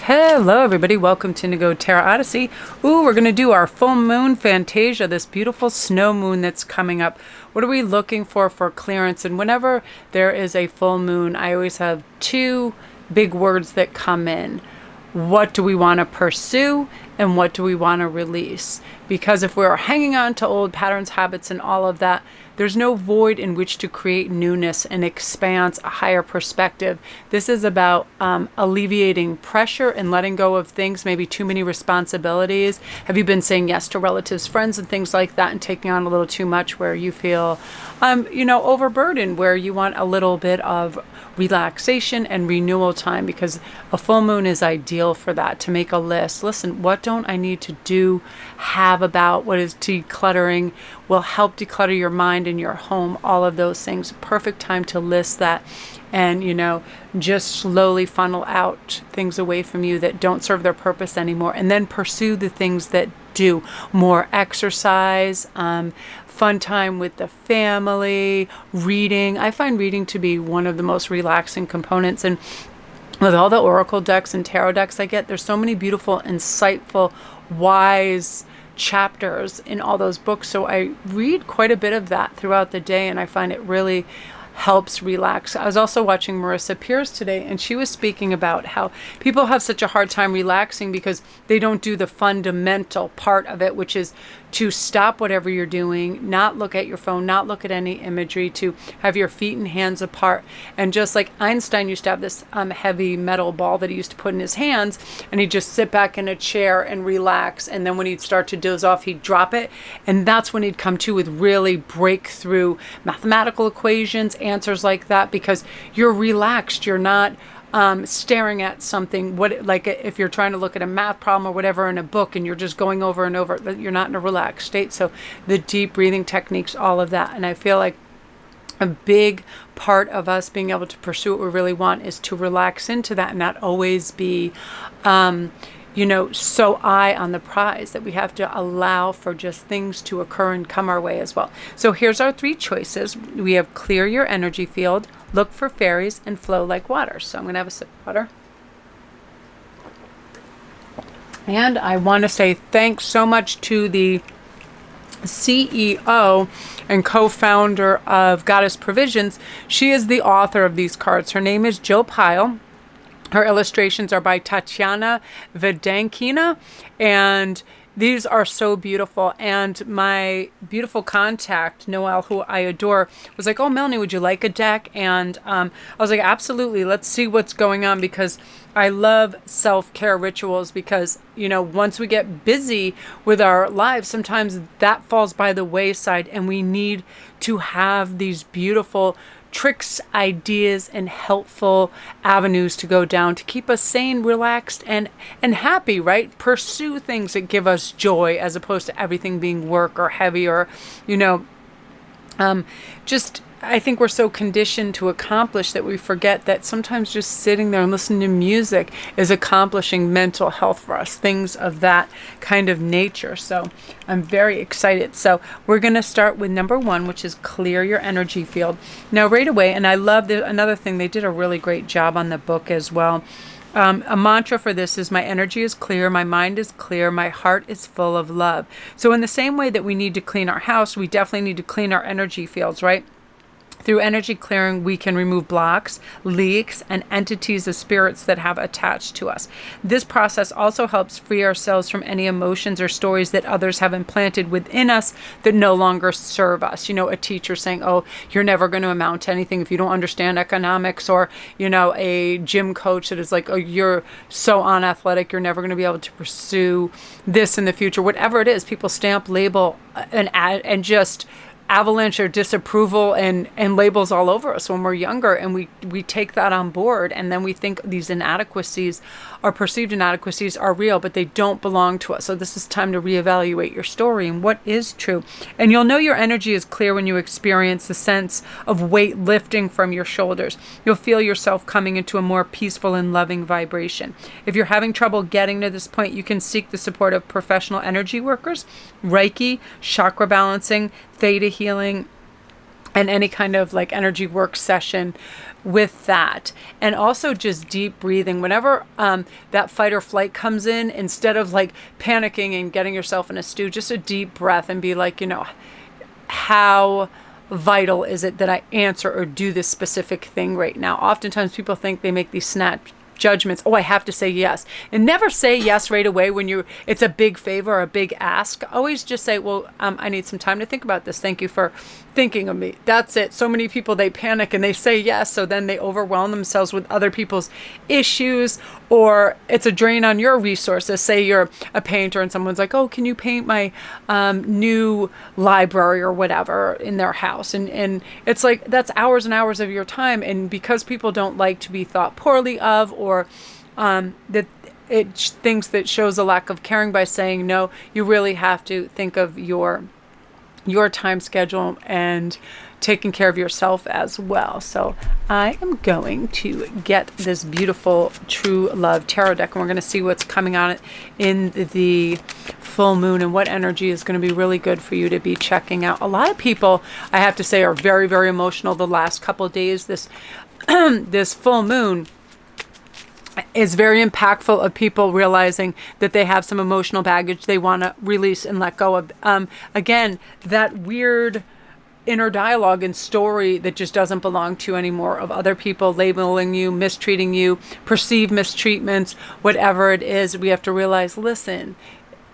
Hello everybody, welcome to Indigo Tarot Odyssey. Ooh, we're going to do our full moon Fantasia, this beautiful snow moon that's coming up. What are we looking for clearance? And whenever there is a full moon, I always have two big words that come in. What do we want to pursue and what do we want to release? Because if we're hanging on to old patterns, habits, and all of that, there's no void in which to create newness and expanse, a higher perspective. This is about alleviating pressure and letting go of things, maybe too many responsibilities. Have you been saying yes to relatives, friends, and things like that and taking on a little too much where you feel, overburdened, where you want a little bit of relaxation and renewal time, because a full moon is ideal for that, to make a list. Listen, what don't I need to do, have about, what is decluttering, will help declutter your mind and your home, all of those things. Perfect time to list that and, just slowly funnel out things away from you that don't serve their purpose anymore. And then pursue the things that do. More exercise, fun time with the family, reading. I find reading to be one of the most relaxing components. And with all the oracle decks and tarot decks I get, there's so many beautiful, insightful, wise chapters in all those books. So I read quite a bit of that throughout the day, and I find it really helps relax. I was also watching Marissa Peers today, and she was speaking about how people have such a hard time relaxing because they don't do the fundamental part of it, which is to stop whatever you're doing, not look at your phone, not look at any imagery, to have your feet and hands apart. And just like Einstein used to have this heavy metal ball that he used to put in his hands, and he'd just sit back in a chair and relax. And then when he'd start to doze off, he'd drop it. And that's when he'd come to with really breakthrough mathematical equations, answers like that, because you're relaxed. You're not staring at something, like if you're trying to look at a math problem or whatever in a book and you're just going over and over, you're not in a relaxed state. So the deep breathing techniques, all of that. And I feel like a big part of us being able to pursue what we really want is to relax into that and not always be so eye on the prize, that we have to allow for just things to occur and come our way as well. So here's our three choices. We have clear your energy field, look for fairies, and flow like water. So I'm going to have a sip of water. And I want to say thanks so much to the CEO and co-founder of Goddess Provisions. She is the author of these cards. Her name is Jill Pyle. Her illustrations are by Tatiana Vedankina, and these are so beautiful. And my beautiful contact, Noelle, who I adore, was like, oh, Melanie, would you like a deck? And I was like, absolutely. Let's see what's going on, because I love self-care rituals, because, once we get busy with our lives, sometimes that falls by the wayside, and we need to have these beautiful tricks, ideas, and helpful avenues to go down to keep us sane, relaxed, and happy, right? Pursue things that give us joy, as opposed to everything being work or heavy or, I think we're so conditioned to accomplish that we forget that sometimes just sitting there and listening to music is accomplishing mental health for us, things of that kind of nature. So I'm very excited. So we're going to start with number one, which is clear your energy field. Now, right away, and I love another thing, they did a really great job on the book as well. A mantra for this is, my energy is clear, my mind is clear, my heart is full of love. So in the same way that we need to clean our house, we definitely need to clean our energy fields, right? Through energy clearing, we can remove blocks, leaks, and entities of spirits that have attached to us. This process also helps free ourselves from any emotions or stories that others have implanted within us that no longer serve us. A teacher saying, oh, you're never going to amount to anything if you don't understand economics, or, a gym coach that is like, oh, you're so unathletic, you're never going to be able to pursue this in the future. Whatever it is, people stamp, label, and just avalanche or disapproval and labels all over us when we're younger, and we take that on board, and then we think these inadequacies or perceived inadequacies are real, but they don't belong to us. So this is time to reevaluate your story and what is true. And you'll know your energy is clear when you experience the sense of weight lifting from your shoulders. You'll feel yourself coming into a more peaceful and loving vibration. If you're having trouble getting to this point, you can seek the support of professional energy workers, Reiki, chakra balancing, theta healing, and any kind of like energy work session with that. And also just deep breathing whenever that fight or flight comes in, instead of like panicking and getting yourself in a stew, just a deep breath and be like, how vital is it that I answer or do this specific thing right now? Oftentimes people think they make these snap judgments. Oh, I have to say yes. And never say yes right away when it's a big favor or a big ask. Always just say, well, I need some time to think about this. Thank you for thinking of me. That's it. So many people, they panic and they say yes. So then they overwhelm themselves with other people's issues, or it's a drain on your resources. Say you're a painter and someone's like, oh, can you paint my new library or whatever in their house? And it's like, that's hours and hours of your time. And because people don't like to be thought poorly of, or that things that shows a lack of caring by saying no, you really have to think of your time schedule and taking care of yourself as well. So I am going to get this beautiful True Love Tarot deck, and we're going to see what's coming on it in the full moon and what energy is going to be really good for you to be checking out. A lot of people, I have to say, are very, very emotional the last couple of days. This this full moon is very impactful of people realizing that they have some emotional baggage they want to release and let go of. Again, that weird inner dialogue and story that just doesn't belong to you anymore, of other people labeling you, mistreating you, perceived mistreatments, whatever it is. We have to realize, listen,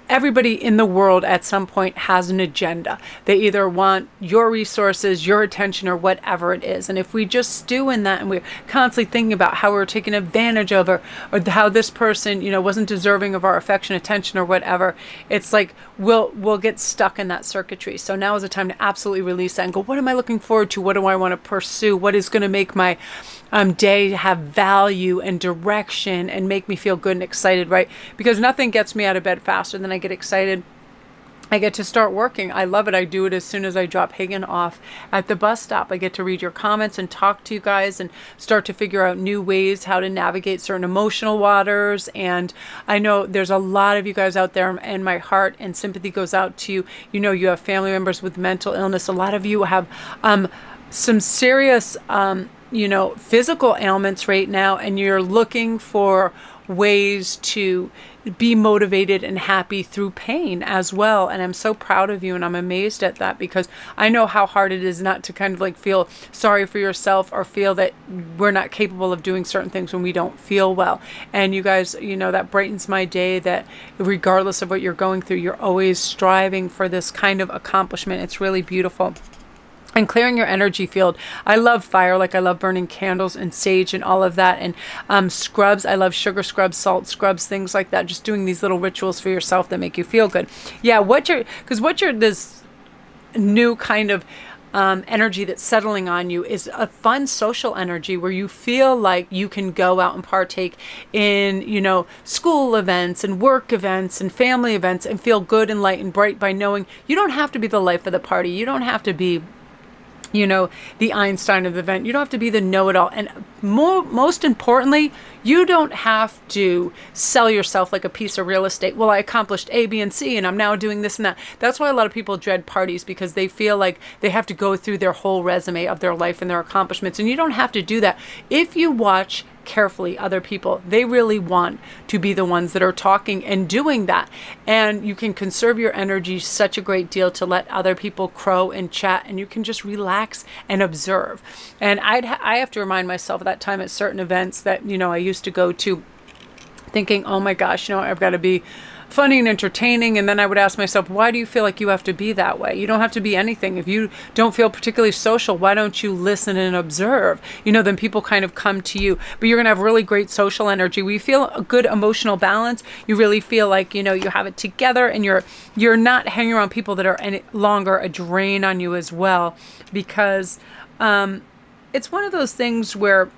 everybody in the world at some point has an agenda. They either want your resources, your attention, or whatever it is. And if we just stew in that and we're constantly thinking about how we're taken advantage of, or how this person, wasn't deserving of our affection, attention, or whatever, it's like we'll get stuck in that circuitry. So now is the time to absolutely release that and go, what am I looking forward to? What do I want to pursue? What is going to make my day have value and direction and make me feel good and excited, right? Because nothing gets me out of bed faster than I get excited. I get to start working. I love it. I do it as soon as I drop Hagen off at the bus stop. I get to read your comments and talk to you guys and start to figure out new ways how to navigate certain emotional waters. And I know there's a lot of you guys out there, and my heart and sympathy goes out to you. You have family members with mental illness. A lot of you have some serious physical ailments right now, and you're looking for ways to be motivated and happy through pain as well. And I'm so proud of you, and I'm amazed at that, because I know how hard it is not to kind of like feel sorry for yourself or feel that we're not capable of doing certain things when we don't feel well. And you guys, that brightens my day, that regardless of what you're going through, you're always striving for this kind of accomplishment. It's really beautiful. And clearing your energy field. I love fire, like I love burning candles and sage and all of that. And scrubs, I love sugar scrubs, salt scrubs, things like that. Just doing these little rituals for yourself that make you feel good. Yeah, this new kind of energy that's settling on you is a fun social energy where you feel like you can go out and partake in, school events and work events and family events and feel good and light and bright by knowing you don't have to be the life of the party. You don't have to be the Einstein of the event. You don't have to be the know-it-all. And most importantly, you don't have to sell yourself like a piece of real estate. Well, I accomplished A, B, and C, and I'm now doing this and that. That's why a lot of people dread parties, because they feel like they have to go through their whole resume of their life and their accomplishments. And you don't have to do that. If you watch carefully other people, they really want to be the ones that are talking and doing that. And you can conserve your energy such a great deal to let other people crow and chat, and you can just relax and observe. And I have to remind myself of that time at certain events that I used to go to, thinking, oh my gosh, I've got to be funny and entertaining. And then I would ask myself, why do you feel like you have to be that way? You don't have to be anything. If you don't feel particularly social, why don't you listen and observe? Then people kind of come to you. But you're going to have really great social energy. We feel a good emotional balance. You really feel like, you have it together, and you're not hanging around people that are any longer a drain on you as well, because it's one of those things where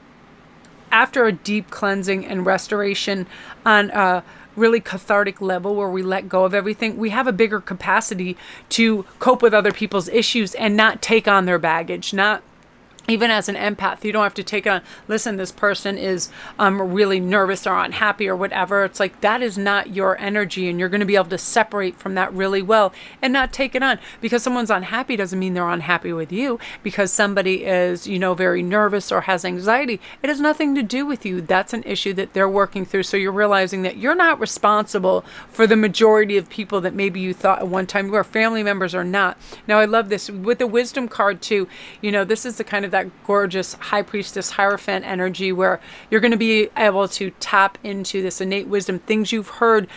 after a deep cleansing and restoration on a really cathartic level where we let go of everything, we have a bigger capacity to cope with other people's issues and not take on their baggage, not even as an empath, you don't have to take it on. Listen, this person is really nervous or unhappy or whatever. It's like, that is not your energy, and you're going to be able to separate from that really well and not take it on. Because someone's unhappy doesn't mean they're unhappy with you. Because somebody is, very nervous or has anxiety, it has nothing to do with you. That's an issue that they're working through. So you're realizing that you're not responsible for the majority of people that maybe you thought at one time you were. Family members are not. Now, I love this with the wisdom card too. This is the kind of that gorgeous high priestess hierophant energy where you're going to be able to tap into this innate wisdom, things you've heard,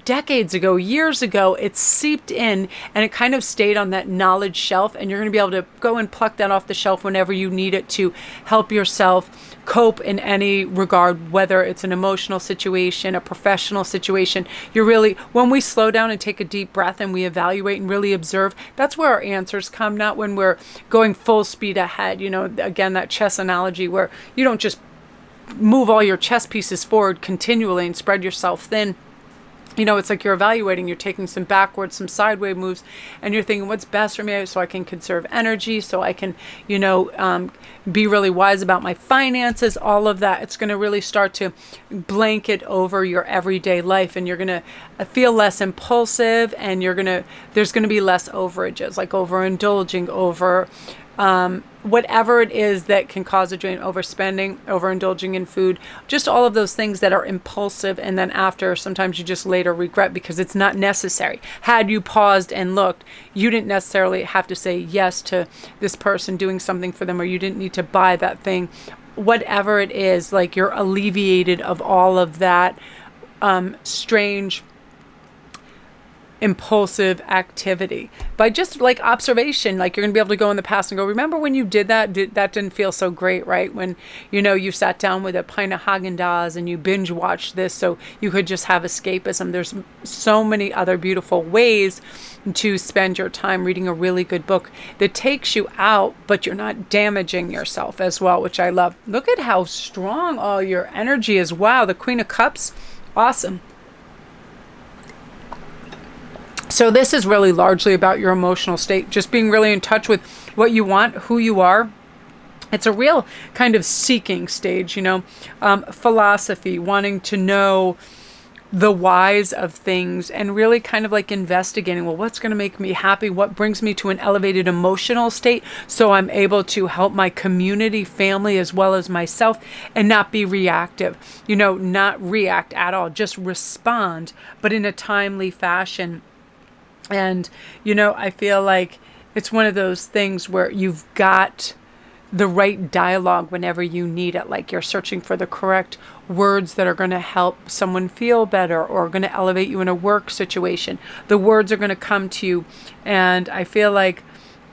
decades ago, years ago. It's seeped in and it kind of stayed on that knowledge shelf, and you're going to be able to go and pluck that off the shelf whenever you need it to help yourself cope in any regard, whether it's an emotional situation, a professional situation. When we slow down and take a deep breath and we evaluate and really observe, that's where our answers come, not when we're going full speed ahead. Again, that chess analogy where you don't just move all your chess pieces forward continually and spread yourself thin. It's like you're evaluating, you're taking some backwards, some sideways moves, and you're thinking, what's best for me so I can conserve energy, so I can, be really wise about my finances, all of that. It's going to really start to blanket over your everyday life, and you're going to feel less impulsive, and there's going to be less overages, like overindulging, whatever it is that can cause a drain, overspending, overindulging in food, just all of those things that are impulsive. And then after, sometimes you just later regret because it's not necessary. Had you paused and looked, you didn't necessarily have to say yes to this person doing something for them, or you didn't need to buy that thing. Whatever it is, like, you're alleviated of all of that strange impulsive activity by just like observation. Like, you're gonna be able to go in the past and go, remember when you did that? That didn't feel so great, right? When you sat down with a pint of Haagen-Dazs and you binge watched this so you could just have escapism. There's so many other beautiful ways to spend your time reading a really good book that takes you out, but you're not damaging yourself as well, which I love. Look at how strong all your energy is. Wow, the Queen of Cups, awesome. So this is really largely about your emotional state, just being really in touch with what you want, who you are. It's a real kind of seeking stage, philosophy, wanting to know the whys of things, and really kind of like investigating, well, what's going to make me happy? What brings me to an elevated emotional state so I'm able to help my community, family, as well as myself, and not be reactive, not react at all, just respond, but in a timely fashion. And, I feel like it's one of those things where you've got the right dialogue whenever you need it. Like, you're searching for the correct words that are going to help someone feel better or going to elevate you in a work situation. The words are going to come to you. And I feel like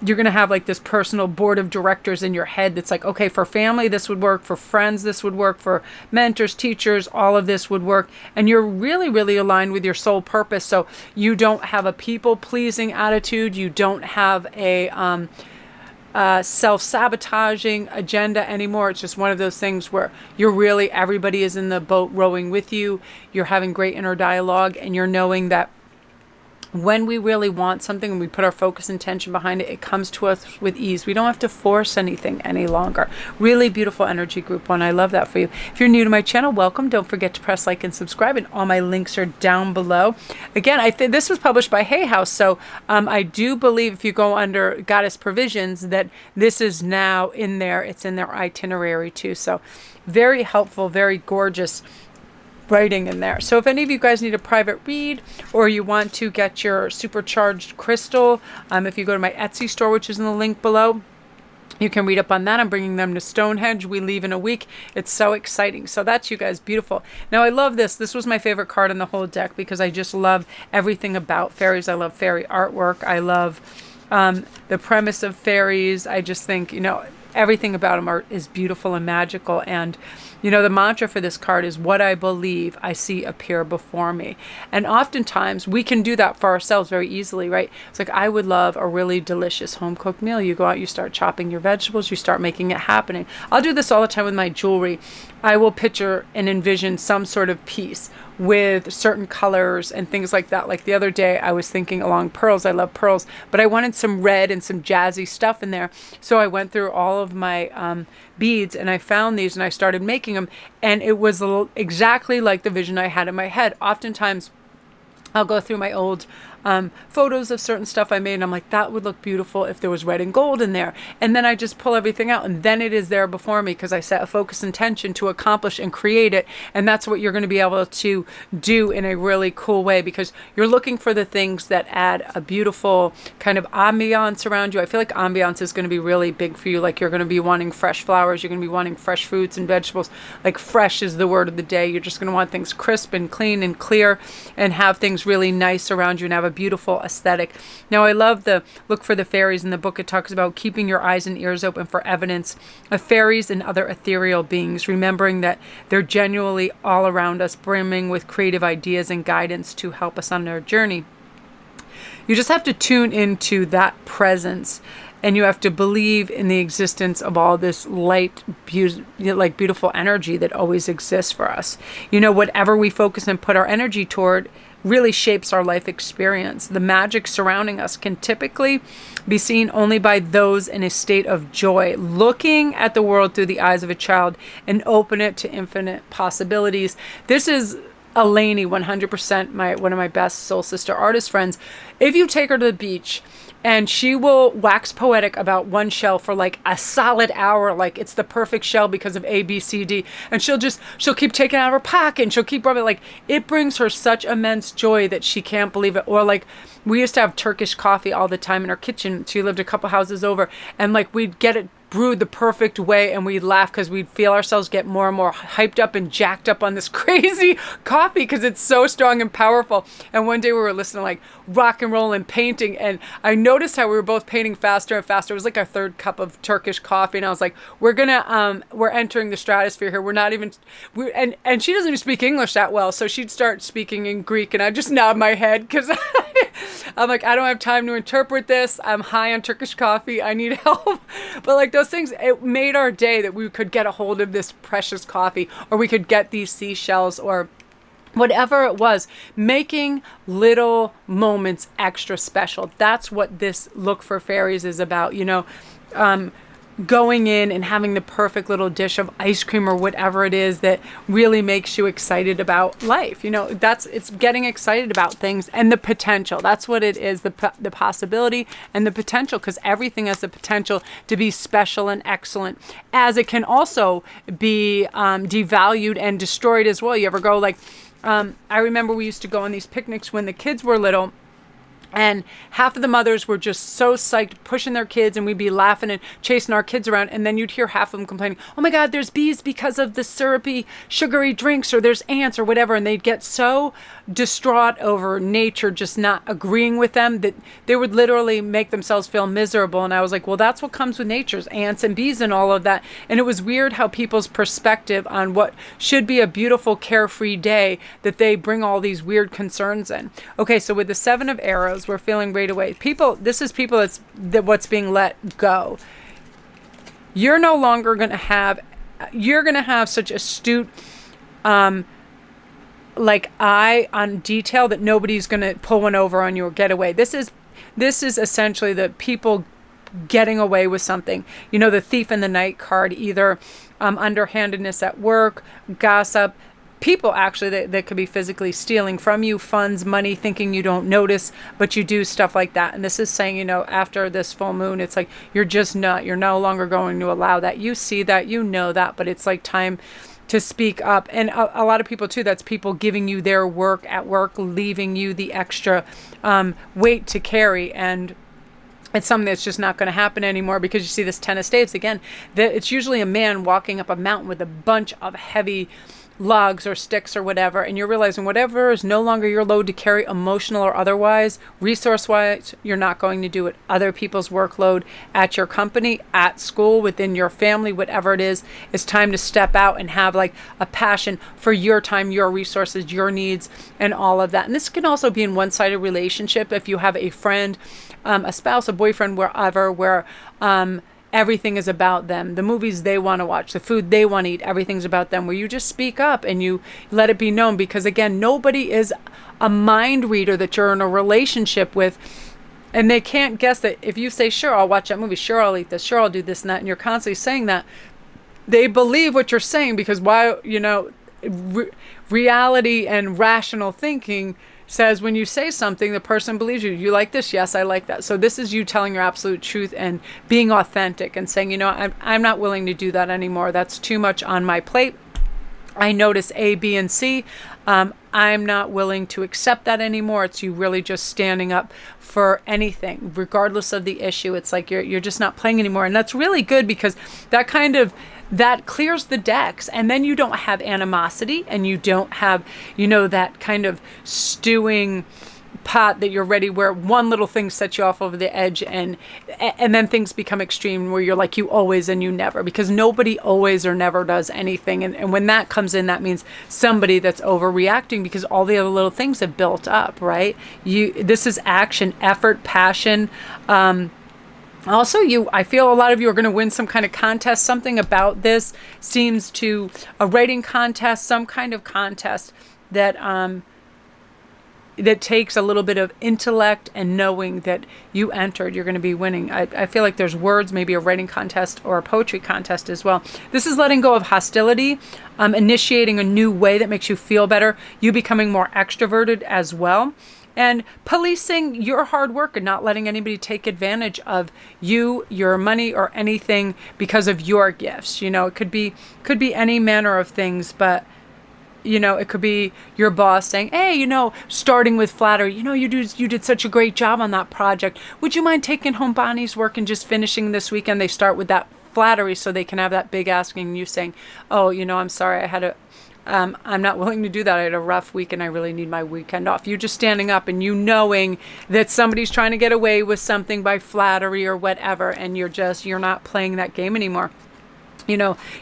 you're going to have like this personal board of directors in your head that's like, okay, for family, this would work. For friends, this would work. For mentors, teachers, all of this would work. And you're really, really aligned with your soul purpose. So you don't have a people-pleasing attitude. You don't have a self-sabotaging agenda anymore. It's just one of those things where everybody is in the boat rowing with you. You're having great inner dialogue, and you're knowing that when we really want something and we put our focus and attention behind it, it comes to us with ease. We don't have to force anything any longer. Really beautiful energy, group one. I love that for you. If you're new to my channel, welcome. Don't forget to press like and subscribe, and all my links are down below. Again, I think this was published by Hay House, so I do believe if you go under Goddess Provisions that this is now in there. It's in their itinerary too. So very helpful, very gorgeous writing in there. So if any of you guys need a private read, or you want to get your supercharged crystal, if you go to my Etsy store, which is in the link below, you can read up on that. I'm bringing them to Stonehenge. We leave in a week. It's so exciting. So that's, you guys, beautiful. Now, I love this. This was my favorite card in the whole deck because I just love everything about fairies. I love fairy artwork. I love the premise of fairies. I just think, everything about them is beautiful and magical. And the mantra for this card is, what I believe I see appear before me. And oftentimes we can do that for ourselves very easily, right? It's like, I would love a really delicious home cooked meal. You go out, you start chopping your vegetables, you start making it happening. I'll do this all the time with my jewelry, I will picture and envision some sort of piece with certain colors and things like that. Like the other day, I was thinking along pearls. I love pearls, but I wanted some red and some jazzy stuff in there. So I went through all of my beads and I found these and I started making them. And it was exactly like the vision I had in my head. Oftentimes, I'll go through my old photos of certain stuff I made, and I'm like, that would look beautiful if there was red and gold in there. And then I just pull everything out, and then it is there before me because I set a focus intention to accomplish and create it. And that's what you're going to be able to do in a really cool way, because you're looking for the things that add a beautiful kind of ambiance around you. I feel like ambiance is going to be really big for you. Like you're going to be wanting fresh flowers. You're going to be wanting fresh fruits and vegetables. Like fresh is the word of the day. You're just going to want things crisp and clean and clear and have things really nice around you and have a beautiful aesthetic. Now, I love the look for the fairies in the book. It talks about keeping your eyes and ears open for evidence of fairies and other ethereal beings, remembering that they're genuinely all around us, brimming with creative ideas and guidance to help us on our journey. You just have to tune into that presence, and you have to believe in the existence of all this light, beautiful energy that always exists for us. You know, whatever we focus and put our energy toward really shapes our life experience. The magic surrounding us can typically be seen only by those in a state of joy, looking at the world through the eyes of a child and open it to infinite possibilities. This is Eleni, 100%, one of my best soul sister artist friends. If you take her to the beach, and she will wax poetic about one shell for like a solid hour, like it's the perfect shell because of A, B, C, D. And she'll keep taking it out of her pocket and she'll keep rubbing it. Like it brings her such immense joy that she can't believe it. Or like we used to have Turkish coffee all the time in our kitchen. She lived a couple houses over, and like we'd get it brewed the perfect way, and we'd laugh because we'd feel ourselves get more and more hyped up and jacked up on this crazy coffee because it's so strong and powerful. And one day we were listening to like rock and roll and painting, and I noticed how we were both painting faster and faster. It was like our third cup of Turkish coffee, and I was like, we're entering the stratosphere here. We're not even, and she doesn't even speak English that well, so she'd start speaking in Greek, and I just nod my head because I'm like, I don't have time to interpret this. I'm high on Turkish coffee. I need help. But like those things, it made our day that we could get a hold of this precious coffee, or we could get these seashells, or whatever it was, making little moments extra special. That's what this Look for Fairies is about, you know. Going in and having the perfect little dish of ice cream or whatever it is that really makes you excited about life. You know, it's getting excited about things and the potential. That's what it is, the possibility and the potential, because everything has the potential to be special and excellent, as it can also be devalued and destroyed as well. You ever go like, I remember we used to go on these picnics when the kids were little, and half of the mothers were just so psyched, pushing their kids, and we'd be laughing and chasing our kids around. And then you'd hear half of them complaining, oh my God, there's bees because of the syrupy, sugary drinks, or there's ants or whatever. And they'd get so distraught over nature just not agreeing with them that they would literally make themselves feel miserable. And I was like, well, that's what comes with nature's ants and bees and all of that. And it was weird how people's perspective on what should be a beautiful, carefree day, that they bring all these weird concerns in. Okay, so with the Seven of Arrows, we're feeling right away. This is people what's being let go. You're no longer going to have, such astute, eye on detail that nobody's going to pull one over on you or get away. This is essentially the people getting away with something. You know, the Thief in the Night card, either underhandedness at work, gossip, people actually that could be physically stealing from you, funds, money, thinking you don't notice, but you do, stuff like that. And this is saying, you know, after this full moon, it's like you're no longer going to allow that. You see that, you know that, but it's like time to speak up. And a lot of people too, that's people giving you their work at work, leaving you the extra weight to carry. And it's something that's just not going to happen anymore, because you see this Ten of Staves again, that it's usually a man walking up a mountain with a bunch of heavy logs or sticks or whatever, and you're realizing whatever is no longer your load to carry, emotional or otherwise, resource-wise, you're not going to do it. Other people's workload at your company, at school, within your family, whatever it is, it's time to step out and have like a passion for your time, your resources, your needs, and all of that. And this can also be in one-sided relationship. If you have a friend, a spouse, a boyfriend, wherever, where everything is about them. The movies they want to watch, the food they want to eat, everything's about them, where you just speak up and you let it be known. Because again, nobody is a mind reader that you're in a relationship with. And they can't guess that if you say, sure, I'll watch that movie, sure, I'll eat this, sure, I'll do this and that, and you're constantly saying that, they believe what you're saying. Because why, reality and rational thinking says when you say something, the person believes you. You like this? Yes, I like that. So this is you telling your absolute truth and being authentic and saying, I'm not willing to do that anymore. That's too much on my plate. I notice A, B, and C. I'm not willing to accept that anymore. It's you really just standing up for anything, regardless of the issue. It's like you're just not playing anymore. And that's really good, because that clears the decks, and then you don't have animosity, and you don't have, that kind of stewing pot that you're ready, where one little thing sets you off over the edge, and then things become extreme where you're like you always and you never, because nobody always or never does anything. And when that comes in, that means somebody that's overreacting, because all the other little things have built up, right? This is action, effort, passion. Also, I feel a lot of you are going to win some kind of contest. Something about this seems to a writing contest, some kind of contest that takes a little bit of intellect and knowing that you entered. You're going to be winning. I feel like there's words, maybe a writing contest or a poetry contest as well. This is letting go of hostility, initiating a new way that makes you feel better, you becoming more extroverted as well. And policing your hard work and not letting anybody take advantage of you, your money, or anything because of your gifts. It could be any manner of things, but it could be your boss saying, hey, starting with flattery, you did such a great job on that project. Would you mind taking home Bonnie's work and just finishing this weekend? They start with that flattery so they can have that big asking, you saying, oh, I'm sorry, I'm not willing to do that. I had a rough week and I really need my weekend off. You just standing up and knowing that somebody's trying to get away with something by flattery or whatever, and you're not playing that game anymore.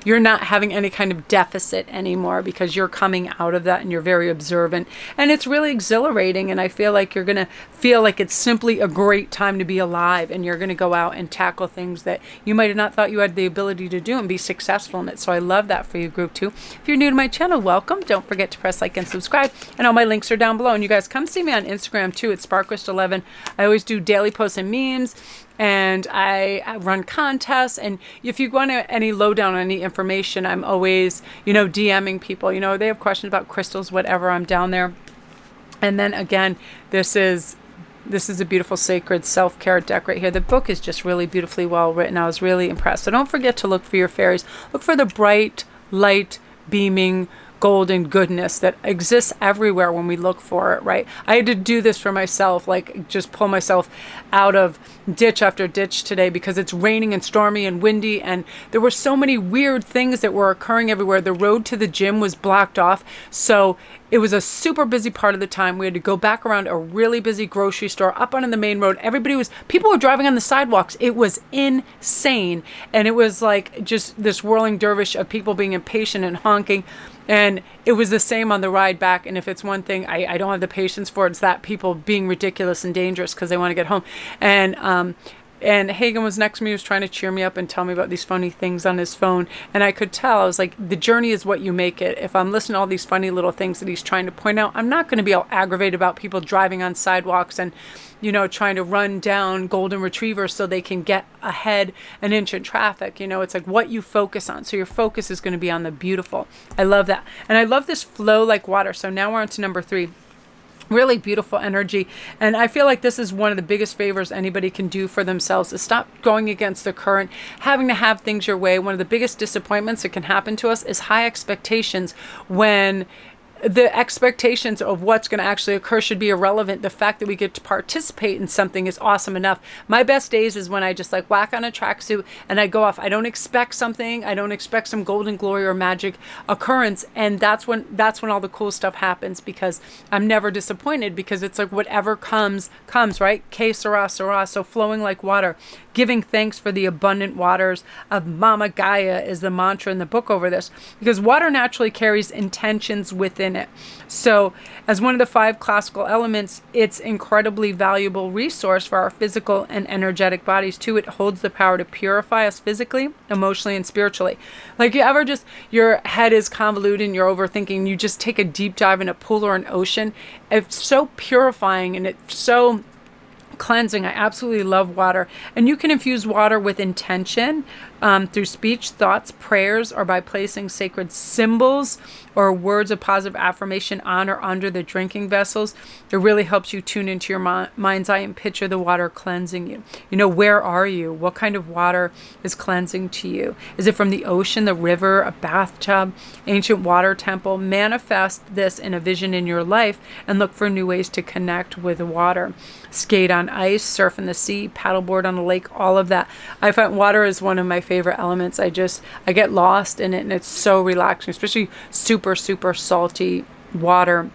You're not having any kind of deficit anymore, because you're coming out of that and you're very observant, and it's really exhilarating. And I feel like you're going to feel like it's simply a great time to be alive, and you're going to go out and tackle things that you might have not thought you had the ability to do and be successful in it. So I love that for you, group 2. If you're new to my channel, welcome. Don't forget to press like and subscribe, and all my links are down below. And you guys come see me on Instagram too. It's Sparkrist11. I always do daily posts and memes, and I run contests. And if you want any lowdown on any information, I'm always, DMing people. They have questions about crystals, whatever, I'm down there. And then again, this is a beautiful sacred self-care deck right here. The book is just really beautifully well written. I was really impressed. So don't forget to look for your fairies. Look for the bright, light, beaming, golden goodness that exists everywhere when we look for it, right? I had to do this for myself, like just pull myself out of ditch after ditch today, because it's raining and stormy and windy, and there were so many weird things that were occurring everywhere. The road to the gym was blocked off, so it was a super busy part of the time. We had to go back around a really busy grocery store up onto the main road. People were driving on the sidewalks. It was insane. And it was like just this whirling dervish of people being impatient and honking. And it was the same on the ride back. And if it's one thing I don't have the patience for, it's that people being ridiculous and dangerous because they want to get home. And Hagen was next to me. He was trying to cheer me up and tell me about these funny things on his phone. And I could tell, I was like, the journey is what you make it. If I'm listening to all these funny little things that he's trying to point out, I'm not going to be all aggravated about people driving on sidewalks and, trying to run down golden retrievers so they can get ahead an inch in traffic. It's like what you focus on. So your focus is going to be on the beautiful. I love that. And I love this flow like water. So now we're on to number 3. Really beautiful energy. And I feel like this is one of the biggest favors anybody can do for themselves, is stop going against the current, having to have things your way. One of the biggest disappointments that can happen to us is high expectations, when the expectations of what's going to actually occur should be irrelevant. The fact that we get to participate in something is awesome enough. My best days is when I just like whack on a tracksuit and I go off. I don't expect something. I don't expect some golden glory or magic occurrence. And that's when all the cool stuff happens, because I'm never disappointed, because it's like whatever comes, right? Que sera, sera. So flowing like water. giving thanks for the abundant waters of Mama Gaia is the mantra in the book over this, because water naturally carries intentions within it. So as one of the 5 classical elements, it's incredibly valuable resource for our physical and energetic bodies too. It holds the power to purify us physically, emotionally, and spiritually. Like, you ever just, your head is convoluted and you're overthinking, you just take a deep dive in a pool or an ocean. It's so purifying and it's so cleansing. I absolutely love water. And you can infuse water with intention through speech, thoughts, prayers, or by placing sacred symbols or words of positive affirmation on or under the drinking vessels. It really helps you tune into your mind's eye and picture the water cleansing you. You know, where are you? What kind of water is cleansing to you? Is it from the ocean, the river, a bathtub, ancient water temple? Manifest this in a vision in your life and look for new ways to connect with water. Skate on ice, surf in the sea, paddleboard on a lake, all of that. I find water is one of my favorite elements. I get lost in it, and it's so relaxing, especially super, super salty water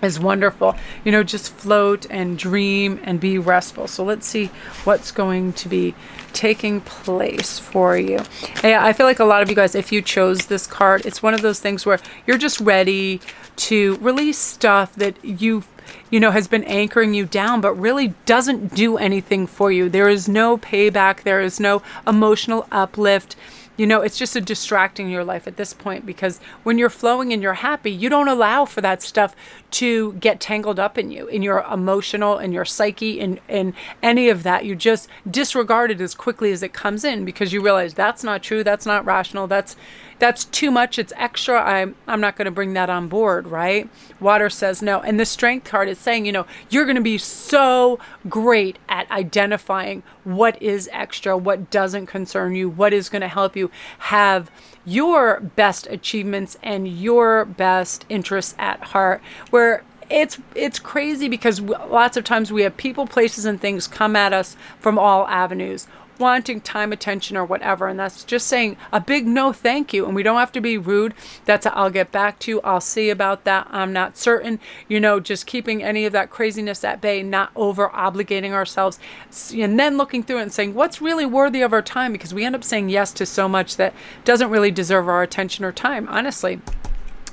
is wonderful. You know, just float and dream and be restful. So let's see what's going to be taking place for you. And I feel like a lot of you guys, if you chose this card, it's one of those things where you're just ready to release stuff that you know, has been anchoring you down, but really doesn't do anything for you. There is no payback. There is no emotional uplift. You know, it's just a distracting your life at this point, because when you're flowing and you're happy, you don't allow for that stuff to get tangled up in you, in your emotional and your psyche and any of that. You just disregard it as quickly as it comes in, because you realize that's not true. That's not rational. That's too much. It's extra. I'm not going to bring that on board, right? Water says no. And the strength card is saying, you know, you're going to be so great at identifying what is extra, what doesn't concern you, what is going to help you have your best achievements and your best interests at heart. Where it's crazy, because lots of times we have people, places, and things come at us from all avenues, wanting time, attention, or whatever. And that's just saying a big no thank you. And we don't have to be rude. That's a, I'll get back to you, I'll see about that, I'm not certain. You know, just keeping any of that craziness at bay, not over obligating ourselves, and then looking through it and saying what's really worthy of our time, because we end up saying yes to so much that doesn't really deserve our attention or time, honestly.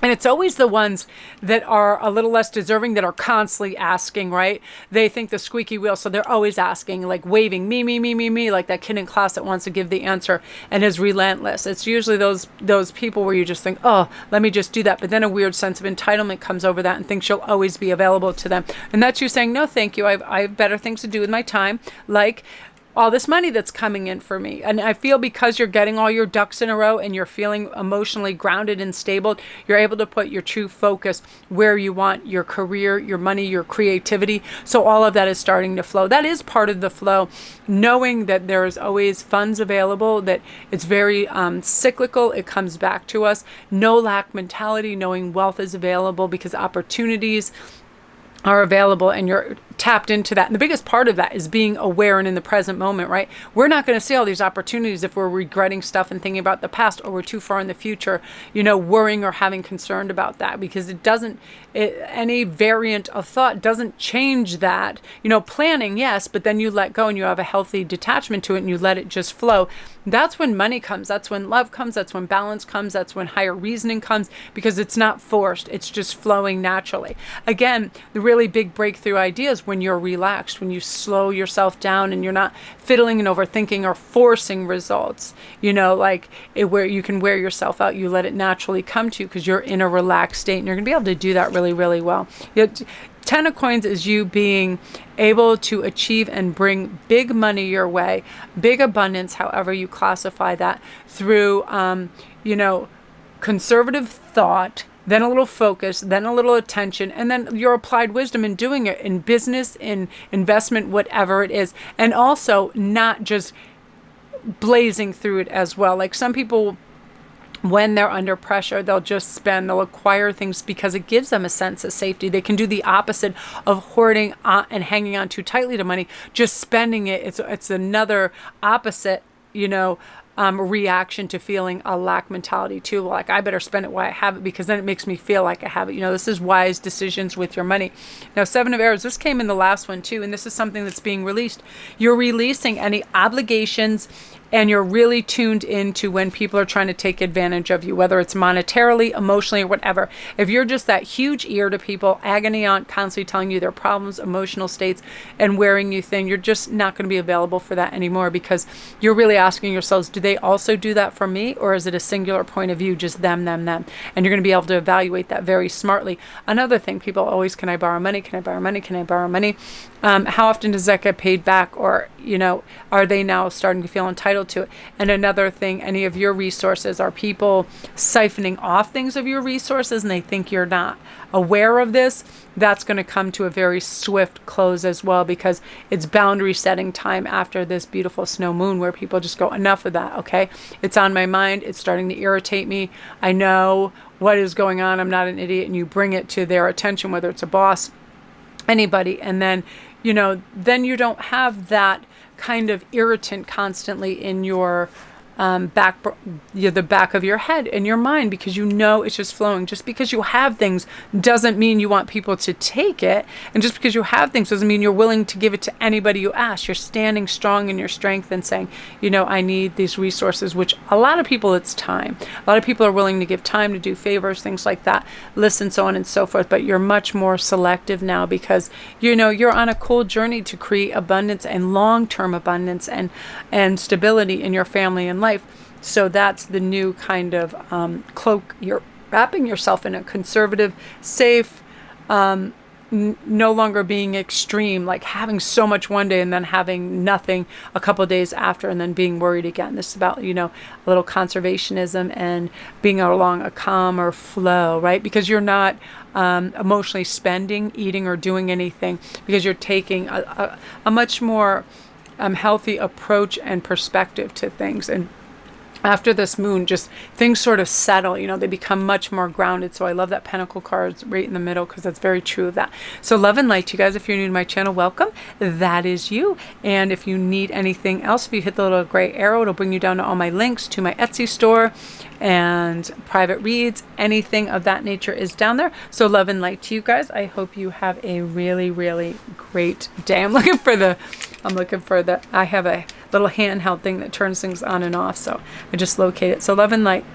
And it's always the ones that are a little less deserving that are constantly asking, right? They think the squeaky wheel, so they're always asking, like waving, me, like that kid in class that wants to give the answer and is relentless. It's usually those people where you just think, oh, let me just do that. But then a weird sense of entitlement comes over that and thinks you'll always be available to them. And that's you saying, no, thank you. I have better things to do with my time, like all this money that's coming in for me. And I feel because you're getting all your ducks in a row and you're feeling emotionally grounded and stable, you're able to put your true focus where you want your career, your money, your creativity. So all of that is starting to flow. That is part of the flow, knowing that there is always funds available, that it's very cyclical. It comes back to us. No lack mentality, knowing wealth is available because opportunities are available and you're tapped into that. And the biggest part of that is being aware and in the present moment, right? We're not going to see all these opportunities if we're regretting stuff and thinking about the past, or we're too far in the future, you know, worrying or having concern about that, because any variant of thought doesn't change that. You know, planning, yes, but then you let go and you have a healthy detachment to it and you let it just flow. That's when money comes. That's when love comes. That's when balance comes. That's when higher reasoning comes, because it's not forced. It's just flowing naturally. Again, the really big breakthrough ideas when you're relaxed, when you slow yourself down and you're not fiddling and overthinking or forcing results, you know, like where you can wear yourself out, you let it naturally come to you because you're in a relaxed state, and you're going to be able to do that really, really well. Ten of Coins is you being able to achieve and bring big money your way, big abundance, however you classify that, through, conservative thought, then a little focus, then a little attention, and then your applied wisdom in doing it in business, in investment, whatever it is. And also not just blazing through it as well. Like some people, when they're under pressure, they'll acquire things because it gives them a sense of safety. They can do the opposite of hoarding and hanging on too tightly to money, just spending it. It's another opposite, reaction to feeling a lack mentality too. Like, I better spend it while I have it, because then it makes me feel like I have it. You know, this is wise decisions with your money. Now, Seven of Arrows, this came in the last one too, and this is something that's being released. You're releasing any obligations, and you're really tuned into when people are trying to take advantage of you, whether it's monetarily, emotionally, or whatever. If you're just that huge ear to people, agony aunt, constantly telling you their problems, emotional states, and wearing you thin, you're just not going to be available for that anymore, because you're really asking yourselves, do they also do that for me, or is it a singular point of view, just them, them, them? And you're going to be able to evaluate that very smartly. Another thing, people always, can I borrow money? Can I borrow money? Can I borrow money? How often does that get paid back? Or, you know, are they now starting to feel entitled to it? And another thing, any of your resources, are people siphoning off things of your resources and they think you're not aware of this? That's going to come to a very swift close as well, because it's boundary setting time after this beautiful snow moon, where people just go, enough of that, okay? It's on my mind. It's starting to irritate me. I know what is going on. I'm not an idiot. And you bring it to their attention, whether it's a boss, anybody. And then, you know, then you don't have that kind of irritant constantly in your the back of your head and your mind, because you know it's just flowing. Just because you have things doesn't mean you want people to take it, and just because you have things doesn't mean you're willing to give it to anybody you ask. You're standing strong in your strength and saying, you know, I need these resources, which a lot of people, it's time. A lot of people are willing to give time, to do favors, things like that, listen, so on and so forth, but you're much more selective now, because you know you're on a cool journey to create abundance and long-term abundance and stability in your family and life. So that's the new kind of cloak. You're wrapping yourself in a conservative, safe, no longer being extreme, like having so much one day and then having nothing a couple of days after, and then being worried again. This is about, you know, a little conservationism and being along a calmer flow, right? Because you're not emotionally spending, eating, or doing anything, because you're taking a much more healthy approach and perspective to things. And after this moon, just things sort of settle, you know, they become much more grounded. So I love that Pentacle card's right in the middle, because that's very true of that. So love and light to you guys. If you're new to my channel, welcome. That is you. And if you need anything else, if you hit the little gray arrow, it'll bring you down to all my links to my Etsy store and private reads. Anything of that nature is down there. So love and light to you guys. I hope you have a really, really great day. I have a little handheld thing that turns things on and off, so I just locate it. So love and light.